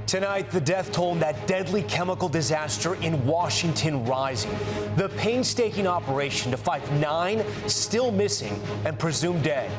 Tonight, the death toll in that deadly chemical disaster in Washington rising. The painstaking operation to find 9 still missing and presumed dead.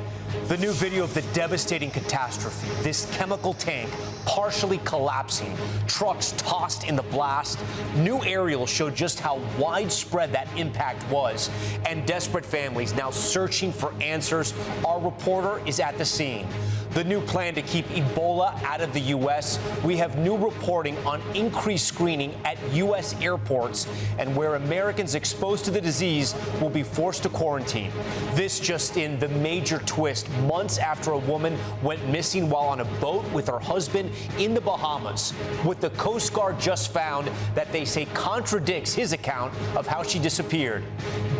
The new video of the devastating catastrophe, this chemical tank partially collapsing, trucks tossed in the blast. New aerials show just how widespread that impact was, and desperate families now searching for answers. Our reporter is at the scene. The new plan to keep Ebola out of the U.S. We have new reporting on increased screening at U.S. airports and where Americans exposed to the disease will be forced to quarantine. This just in, the major twist months after a woman went missing while on a boat with her husband in the Bahamas. What the Coast Guard just found that they say contradicts his account of how she disappeared.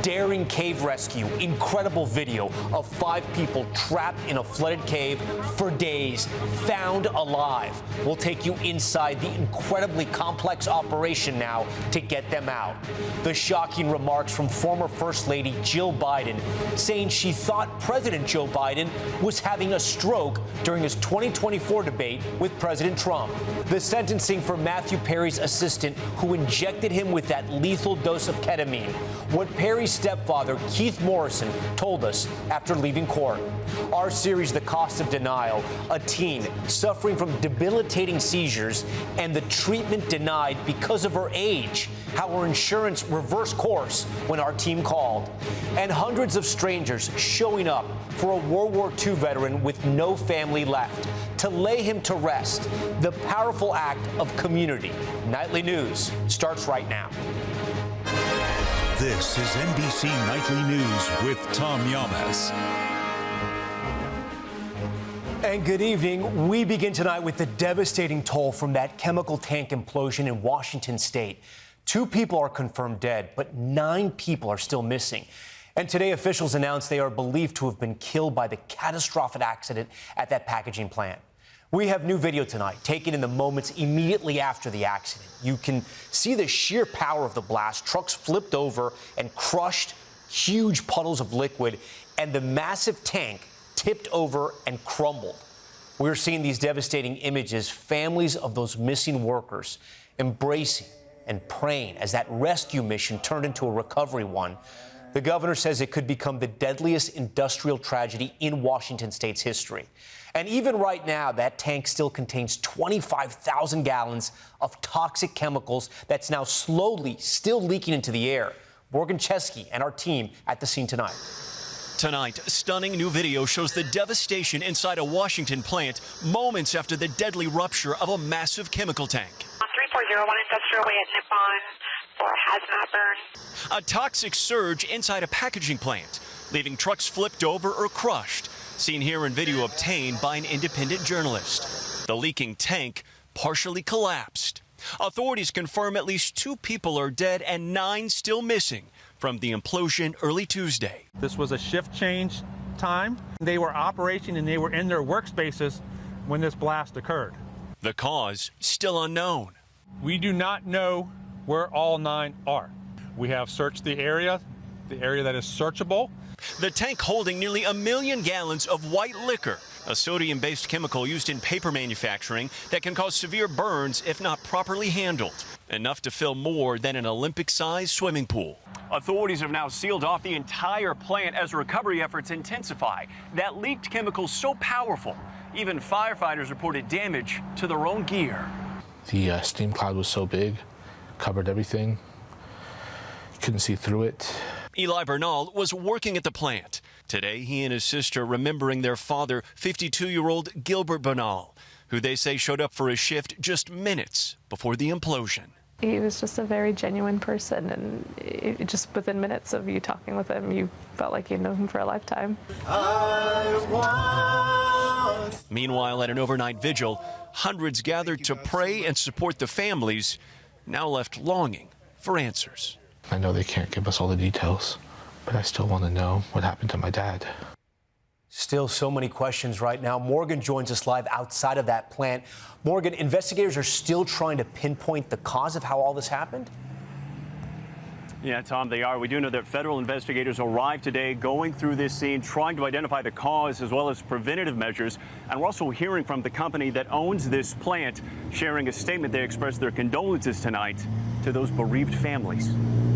Daring cave rescue, incredible video of 5 people trapped in a flooded cave for days, found alive. We'll take you inside the incredibly complex operation now to get them out. The shocking remarks from former First Lady Jill Biden, saying she thought President Joe Biden was having a stroke during his 2024 debate with President Trump. The sentencing for Matthew Perry's assistant who injected him with that lethal dose of ketamine. What Perry's stepfather, Keith Morrison, told us after leaving court. Our series, The Cost of Denial, a teen suffering from debilitating seizures and the treatment denied because of her age, how her insurance reversed course when our team called, and hundreds of strangers showing up for a World War II veteran with no family left to lay him to rest. The powerful act of community. Nightly News starts right now. This is NBC Nightly News with Tom Yamas. And good evening. We begin tonight with the devastating toll from that chemical tank implosion in Washington state. 2 people are confirmed dead, but 9 people are still missing. And today, officials announced they are believed to have been killed by the catastrophic accident at that packaging plant. We have new video tonight, taken in the moments immediately after the accident. You can see the sheer power of the blast. Trucks flipped over and crushed huge puddles of liquid, and the massive tank tipped over and crumbled. We're seeing these devastating images, families of those missing workers embracing and praying as that rescue mission turned into a recovery one. The governor says it could become the deadliest industrial tragedy in Washington state's history. And even right now, that tank still contains 25,000 gallons of toxic chemicals that's now slowly still leaking into the air. Morgan Chesky and our team at the scene tonight. Tonight, stunning new video shows the devastation inside a Washington plant moments after the deadly rupture of a massive chemical tank. 3401 Industrial Way at Nippon for a hazmat burn. A toxic surge inside a packaging plant, leaving trucks flipped over or crushed, seen here in video obtained by an independent journalist. The leaking tank partially collapsed. Authorities confirm at least 2 people are dead and 9 still missing from the implosion early Tuesday. This was a shift change time. They were operating and they were in their workspaces when this blast occurred. The cause still unknown. We do not know where all 9 are. We have searched the area that is searchable. The tank holding nearly 1 million gallons of white liquor, a sodium-based chemical used in paper manufacturing that can cause severe burns if not properly handled, enough to fill more than an Olympic-sized swimming pool. Authorities have now sealed off the entire plant as recovery efforts intensify. That leaked chemical so powerful, even firefighters reported damage to their own gear. The steam cloud was so big, covered everything. Couldn't see through it. Eli Bernal was working at the plant. Today, he and his sister remembering their father, 52-year-old Gilbert Bernal, who they say showed up for his shift just minutes before the implosion. He was just a very genuine person, and just within minutes of you talking with him, you felt like you'd known him for a lifetime. Meanwhile, at an overnight vigil, hundreds gathered to pray and support the families, now left longing for answers. I know they can't give us all the details, but I still want to know what happened to my dad. Still so many questions right now. Morgan joins us live outside of that plant. Morgan, investigators are still trying to pinpoint the cause of how all this happened? Yeah, Tom, they are. We do know that federal investigators arrived today going through this scene, trying to identify the cause as well as preventative measures. And we're also hearing from the company that owns this plant, sharing a statement. They expressed their condolences tonight to those bereaved families.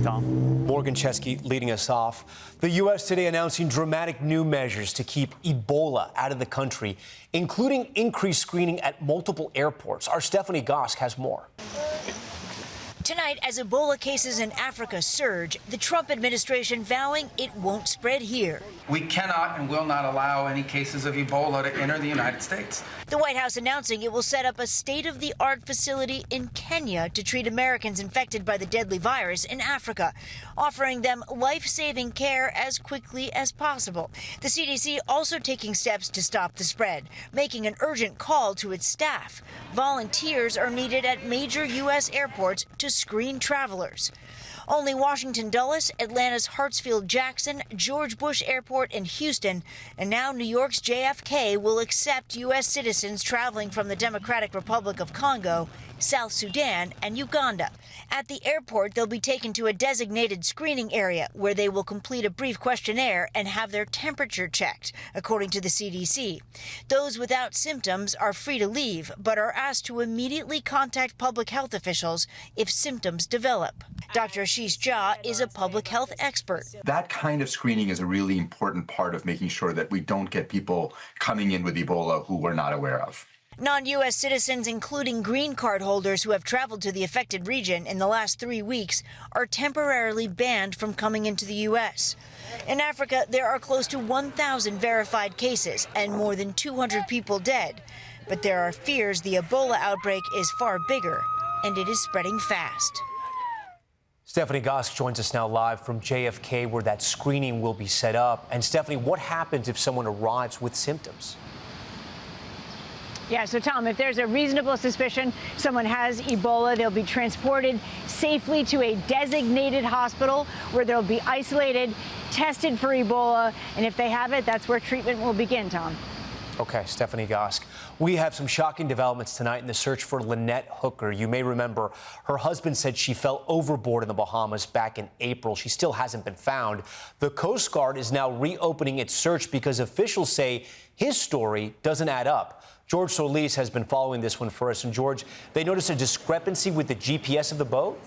Tom? Morgan Chesky leading us off. The U.S. today announcing dramatic new measures to keep Ebola out of the country, including increased screening at multiple airports. Our Stephanie Gosk has more. Tonight, as Ebola cases in Africa surge, the Trump administration vowing it won't spread here. We cannot and will not allow any cases of Ebola to enter the United States. The White House announcing it will set up a state-of-the-art facility in Kenya to treat Americans infected by the deadly virus in Africa, offering them life-saving care as quickly as possible. The CDC also taking steps to stop the spread, making an urgent call to its staff. Volunteers are needed at major U.S. airports to screen travelers. Only Washington Dulles, Atlanta's Hartsfield-Jackson, George Bush Airport in Houston, and now New York's JFK will accept U.S. citizens traveling from the Democratic Republic of Congo, South Sudan, and Uganda. At the airport, they'll be taken to a designated screening area where they will complete a brief questionnaire and have their temperature checked, according to the CDC. Those without symptoms are free to leave, but are asked to immediately contact public health officials if symptoms develop. Dr. Ashish Jha is a public health expert. That kind of screening is a really important part of making sure that we don't get people coming in with Ebola who we're not aware of. Non-U.S. citizens, including green card holders who have traveled to the affected region in the last 3 weeks, are temporarily banned from coming into the U.S. In Africa, there are close to 1,000 verified cases and more than 200 people dead. But there are fears the Ebola outbreak is far bigger, and it is spreading fast. Stephanie Gosk joins us now live from JFK, where that screening will be set up. And Stephanie, what happens if someone arrives with symptoms? Yeah, so Tom, if there's a reasonable suspicion someone has Ebola, they'll be transported safely to a designated hospital where they'll be isolated, tested for Ebola, and if they have it, that's where treatment will begin, Tom. Okay, Stephanie Gosk. We have some shocking developments tonight in the search for Lynette Hooker. You may remember her husband said she fell overboard in the Bahamas back in April. She still hasn't been found. The Coast Guard is now reopening its search because officials say his story doesn't add up. George Solis has been following this one for us. And George, they noticed a discrepancy with the GPS of the boat?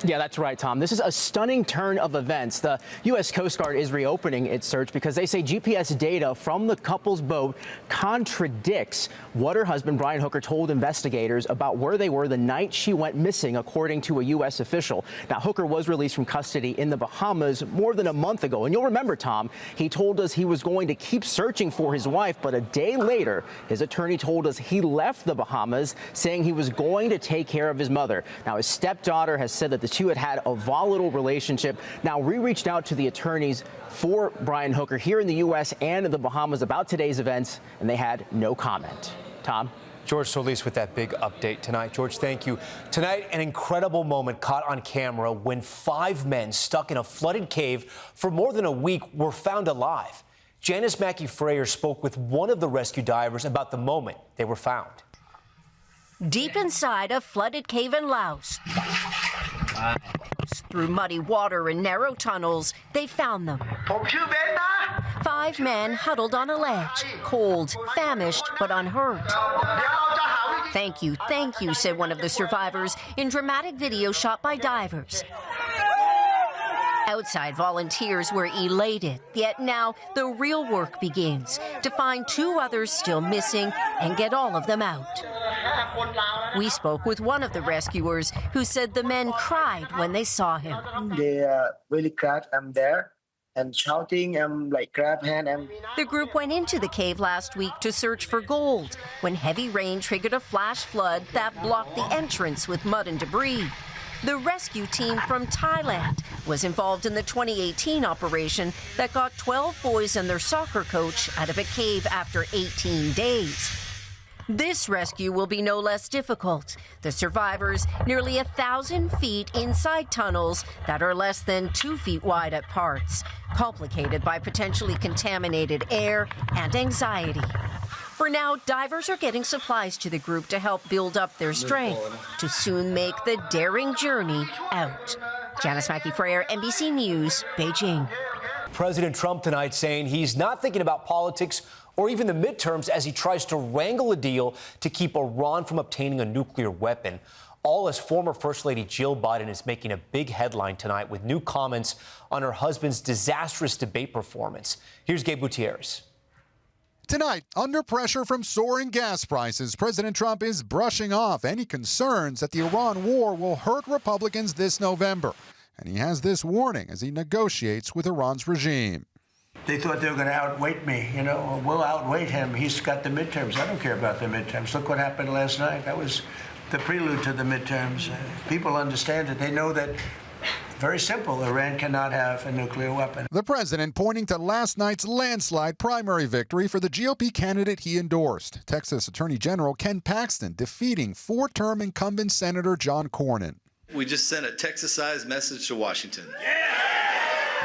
Yeah, that's right, Tom. This is a stunning turn of events. The U.S. Coast Guard is reopening its search because they say GPS data from the couple's boat contradicts what her husband, Brian Hooker, told investigators about where they were the night she went missing, according to a U.S. official. Now, Hooker was released from custody in the Bahamas more than a month ago. And you'll remember, Tom, he told us he was going to keep searching for his wife. But a day later, his attorney told us he left the Bahamas, saying he was going to take care of his mother. Now, his stepdaughter has said that the two had a volatile relationship. Now, we reached out to the attorneys for Brian Hooker here in the U.S. and in the Bahamas about today's events, and they had no comment. Tom? George Solis with that big update tonight. George, thank you. Tonight, an incredible moment caught on camera when 5 men stuck in a flooded cave for more than a week were found alive. Janice Mackey-Frayer spoke with one of the rescue divers about the moment they were found. Deep inside a flooded cave in Laos. Through muddy water and narrow tunnels, they found them. 5 men huddled on a ledge, cold, famished, but unhurt. Thank you, said one of the survivors in dramatic video shot by divers. Outside volunteers were elated, yet now the real work begins to find 2 others still missing and get all of them out. We spoke with one of the rescuers who said the men cried when they saw him. They really cried. I'm there and shouting, like grab hand. The group went into the cave last week to search for gold when heavy rain triggered a flash flood that blocked the entrance with mud and debris. The rescue team from Thailand was involved in the 2018 operation that got 12 boys and their soccer coach out of a cave after 18 days. This rescue will be no less difficult. The survivors, nearly 1,000 feet inside tunnels that are less than 2 feet wide at parts, complicated by potentially contaminated air and anxiety. For now, divers are getting supplies to the group to help build up their strength to soon make the daring journey out. Janice Mackey-Freyer, NBC News, Beijing. President Trump tonight saying he's not thinking about politics or even the midterms as he tries to wrangle a deal to keep Iran from obtaining a nuclear weapon. All as former First Lady Jill Biden is making a big headline tonight with new comments on her husband's disastrous debate performance. Here's Gabe Gutierrez. Tonight, under pressure from soaring gas prices, President Trump is brushing off any concerns that the Iran war will hurt Republicans this November. And he has this warning as he negotiates with Iran's regime. They thought they were going to outweight me. You know, we'll outweight him. He's got the midterms. I don't care about the midterms. Look what happened last night. That was the prelude to the midterms. People understand it. They know that, very simple, Iran cannot have a nuclear weapon. The president pointing to last night's landslide primary victory for the GOP candidate he endorsed, Texas Attorney General Ken Paxton defeating four-term incumbent Senator John Cornyn. We just sent a Texas-sized message to Washington.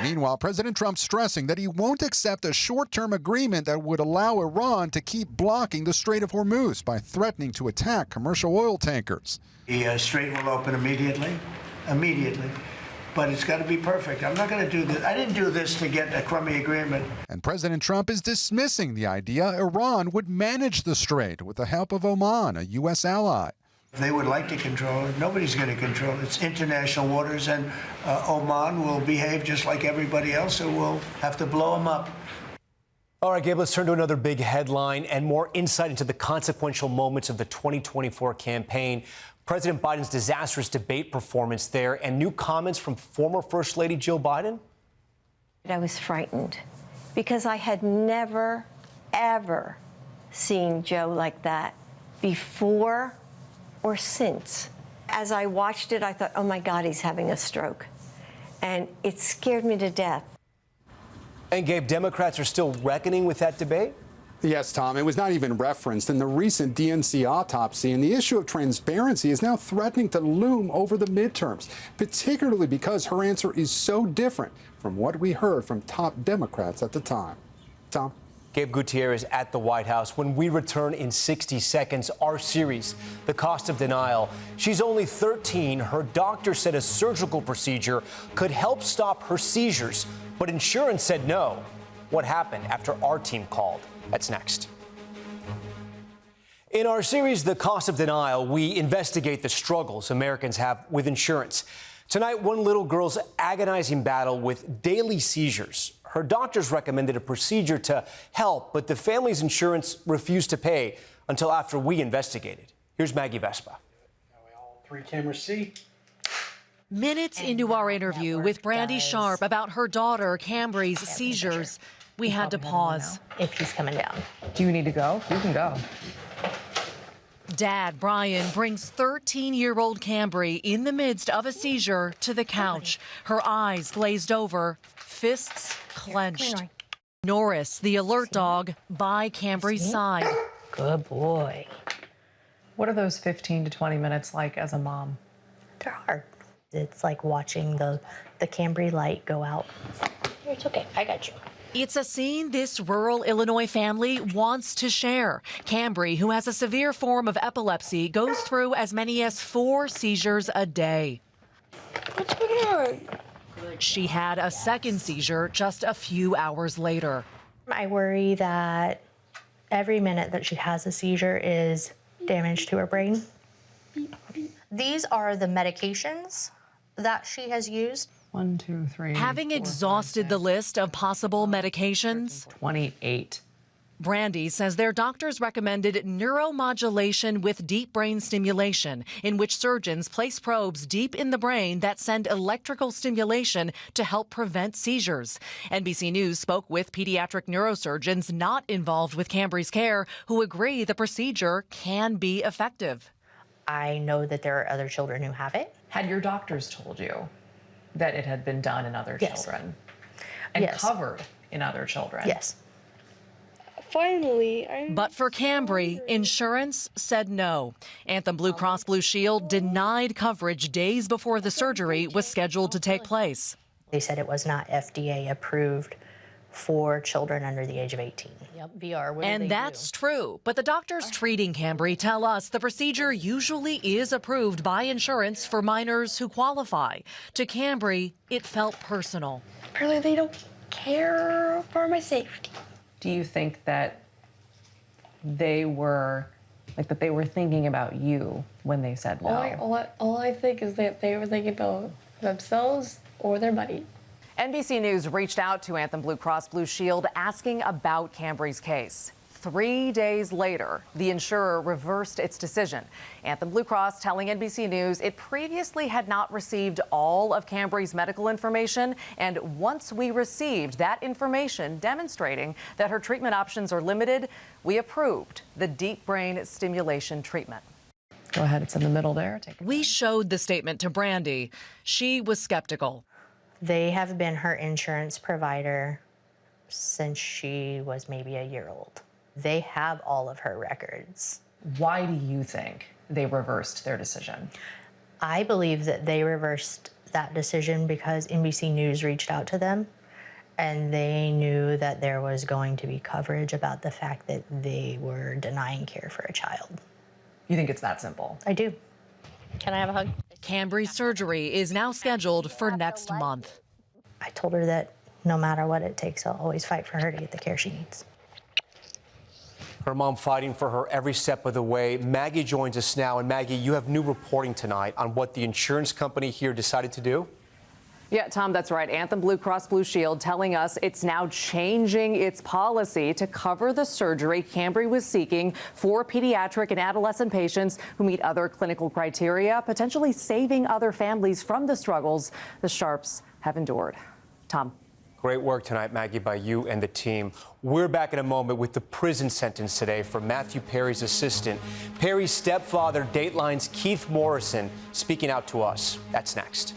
Meanwhile, President Trump stressing that he won't accept a short-term agreement that would allow Iran to keep blocking the Strait of Hormuz by threatening to attack commercial oil tankers. The strait will open immediately, but it's got to be perfect. I'm not going to do this. I didn't do this to get a crummy agreement. And President Trump is dismissing the idea Iran would manage the strait with the help of Oman, a U.S. ally. They would like to control it. Nobody's going to control it. It's international waters, and Oman will behave just like everybody else, so we'll have to blow them up. All right, Gabe, let's turn to another big headline and more insight into the consequential moments of the 2024 campaign. President Biden's disastrous debate performance there and new comments from former First Lady Jill Biden. I was frightened because I had never, ever seen Joe like that before or since. As I watched it, I thought, oh my God, he's having a stroke. And it scared me to death. And Gabe, Democrats are still reckoning with that debate? Yes, Tom, it was not even referenced in the recent DNC autopsy, and the issue of transparency is now threatening to loom over the midterms, particularly because her answer is so different from what we heard from top Democrats at the time. Tom? Gabe Gutierrez at the White House. When we return in 60 seconds, our series, The Cost of Denial. She's only 13. Her doctor said a surgical procedure could help stop her seizures, but insurance said no. What happened after our team called? That's next. In our series, The Cost of Denial, we investigate the struggles Americans have with insurance. Tonight, one little girl's agonizing battle with daily seizures. Her doctors recommended a procedure to help, but the family's insurance refused to pay until after we investigated. Here's Maggie Vespa. Three cameras see. Minutes into our interview with Brandy Sharp about her daughter Cambry's seizures, we had to pause. If he's coming down. Do you need to go? You can go. Dad, Brian, brings 13-year-old Cambry in the midst of a seizure to the couch. Her eyes glazed over, fists clenched. Norris, the alert dog, by Cambry's side. Good boy. What are those 15 to 20 minutes like as a mom? They're hard. It's like watching the Cambry light go out. It's okay. I got you. It's a scene this rural Illinois family wants to share. Cambry, who has a severe form of epilepsy, goes through as many as 4 seizures a day. What's going on? She had a second seizure just a few hours later. I worry that every minute that she has a seizure is damage to her brain. These are the medications that she has used. 1, 2, 3. Having 4, exhausted 5, 6, the list of possible medications, 28. Brandy says their doctors recommended neuromodulation with deep brain stimulation, in which surgeons place probes deep in the brain that send electrical stimulation to help prevent seizures. NBC News spoke with pediatric neurosurgeons not involved with Cambry's care who agree the procedure can be effective. I know that there are other children who have it. Had your doctors told you that it had been done in other children and covered in other children? Yes. Finally. But for Cambry, insurance said no. Anthem Blue Cross Blue Shield denied coverage days before the surgery was scheduled to take place. They said it was not FDA approved for children under the age of 18. Yep, VR. What do And they that's true. But the doctors treating Cambry tell us the procedure usually is approved by insurance for minors who qualify. To Cambry, it felt personal. Apparently they don't care for my safety. Do you think that they were thinking about you when they said no? All I think is that they were thinking about themselves or their money. NBC News reached out to Anthem Blue Cross Blue Shield asking about Cambry's case. 3 days later, the insurer reversed its decision. Anthem Blue Cross telling NBC News it previously had not received all of Cambry's medical information, and once we received that information demonstrating that her treatment options are limited, we approved the deep brain stimulation treatment. Go ahead, it's in the middle there. We showed the statement to Brandy. She was skeptical. They have been her insurance provider since she was maybe a year old. They have all of her records. Why do you think they reversed their decision? I believe that they reversed that decision because NBC News reached out to them and they knew that there was going to be coverage about the fact that they were denying care for a child. You think it's that simple? I do. Can I have a hug? Cambry's surgery is now scheduled for next month. I told her that no matter what it takes, I'll always fight for her to get the care she needs. Her mom fighting for her every step of the way. Maggie joins us now. And Maggie, you have new reporting tonight on what the insurance company here decided to do. Yeah, Tom, that's right. Anthem Blue Cross Blue Shield telling us it's now changing its policy to cover the surgery Cambry was seeking for pediatric and adolescent patients who meet other clinical criteria, potentially saving other families from the struggles the Sharps have endured. Tom. Great work tonight, Maggie, by you and the team. We're back in a moment with the prison sentence today for Matthew Perry's assistant. Perry's stepfather, Dateline's Keith Morrison, speaking out to us. That's next.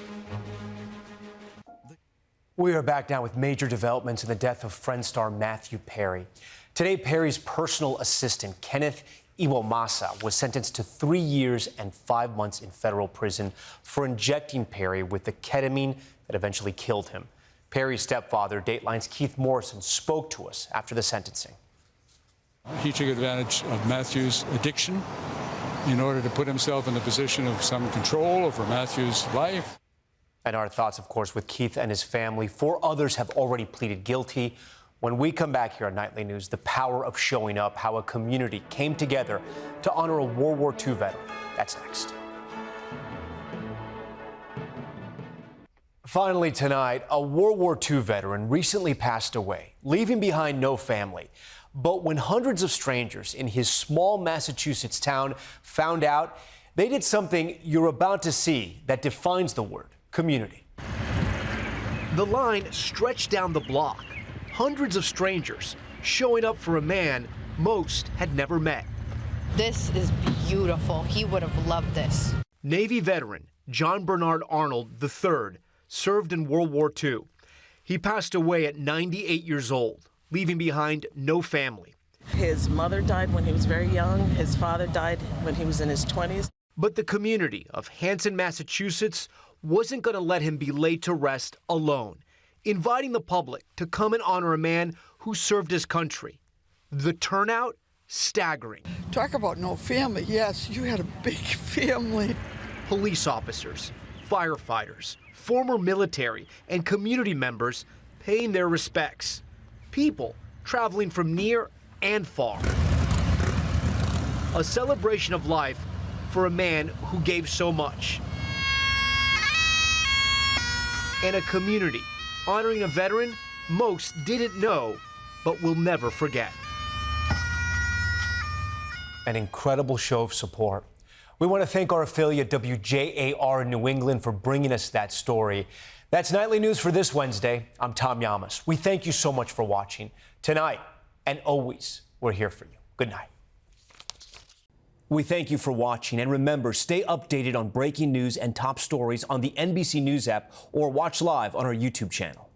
We are back now with major developments in the death of Friends star Matthew Perry. Today, Perry's personal assistant, Kenneth Iwomasa, was sentenced to 3 years and 5 months in federal prison for injecting Perry with the ketamine that eventually killed him. Perry's stepfather, Dateline's Keith Morrison, spoke to us after the sentencing. He took advantage of Matthew's addiction in order to put himself in the position of some control over Matthew's life. And our thoughts, of course, with Keith and his family. 4 others have already pleaded guilty. When we come back here on Nightly News, the power of showing up, how a community came together to honor a World War II veteran. That's next. Finally tonight, a World War II veteran recently passed away, leaving behind no family. But when hundreds of strangers in his small Massachusetts town found out, they did something you're about to see that defines the word community. The line stretched down the block. Hundreds of strangers showing up for a man most had never met. This is beautiful. He would have loved this. Navy veteran John Bernard Arnold III served in World War II. He passed away at 98 years old, leaving behind no family. His mother died when he was very young. His father died when he was in his 20s. But the community of Hanson, Massachusetts wasn't going to let him be laid to rest alone, inviting the public to come and honor a man who served his country. The turnout, staggering. Talk about no family. Yes, you had a big family. Police officers, firefighters, former military, and community members paying their respects. People traveling from near and far. A celebration of life for a man who gave so much. And a community honoring a veteran most didn't know, but will never forget. An incredible show of support. We want to thank our affiliate WJAR in New England for bringing us that story. That's Nightly News for this Wednesday. I'm Tom Llamas. We thank you so much for watching. Tonight and always, we're here for you. Good night. We thank you for watching, and remember, stay updated on breaking news and top stories on the NBC News app or watch live on our YouTube channel.